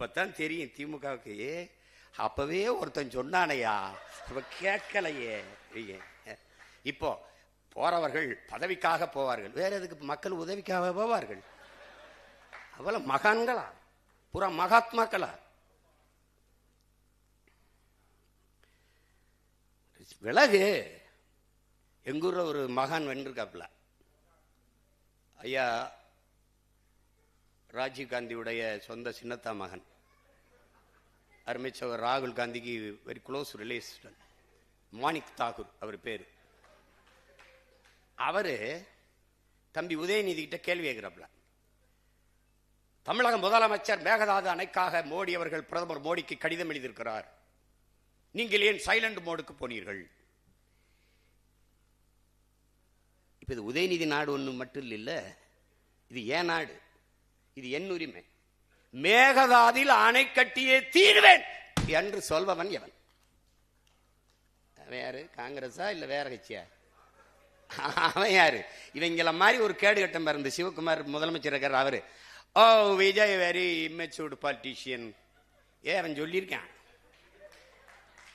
இப்பதான் தெரியும் திமுகவுக்கு. அப்பவே ஒருத்தன் சொன்னானையா, கேட்கலையே. இப்போ போறவர்கள் பதவிக்காக போவார்கள், வேற எதுக்கு? மக்கள் உதவிக்காக போவார்கள். அவ்வளவு மகான்களா, புற மகாத்மாக்களா? விலகு. எங்கூர்ல ஒரு மகான் வென்றிருக்காப்ல, ஐயா ராஜீவ் காந்தியுடைய சொந்த சின்னத்தா மகன், அருமைச்சவர் ராகுல் காந்திக்கு very close relation, Manik Tagore அவர் பேரு. அவரு தம்பி உதயநிதி கிட்ட கேள்வி கேட்கிறாப்ல, தமிழக முதலமைச்சர் மேகதாது அணைக்காக மோடி அவர்கள் பிரதமர் மோடிக்கு கடிதம் எழுதியிருக்கிறார், நீங்கள் ஏன் சைலண்ட் மோடுக்கு போனீர்கள்? இப்ப இது உதயநிதி நாடு ஒண்ணு மட்டும் இல்ல, இது ஏன் நாடு, இது என் உரிமை. மேகதாதில் அணை கட்டியே தீர்வேன் என்று சொல்பவன் எவன்? அவன் யாரு? காங்கிரஸா இல்ல வேற கட்சியா? அவன் யாரு? இவங்கள மாதிரி ஒரு கேடு கட்டம் பிறந்த சிவகுமார் முதலமைச்சர் இருக்கார், அவரு ஓ விஜய் வெரி இம்மெச்சூர்டு பாலிட்டிஷியன். அவன் சொல்லியிருக்கான்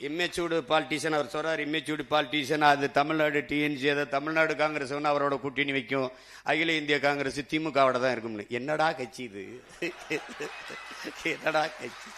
இம்மெச்சூர்டு பாலிட்டிஷியன். அவர் சொல்றார் இம்மெச்சூர்டு பாலிட்டிஷியன், அது தமிழ்நாடு டிஎன்சி, அதை தமிழ்நாடு காங்கிரஸ் அவரோட கூட்டணி வைக்கும், அகில இந்திய காங்கிரஸ் திமுகவோட தான் இருக்கும்னு. என்னடா கட்சி இது? என்னடா கட்சி?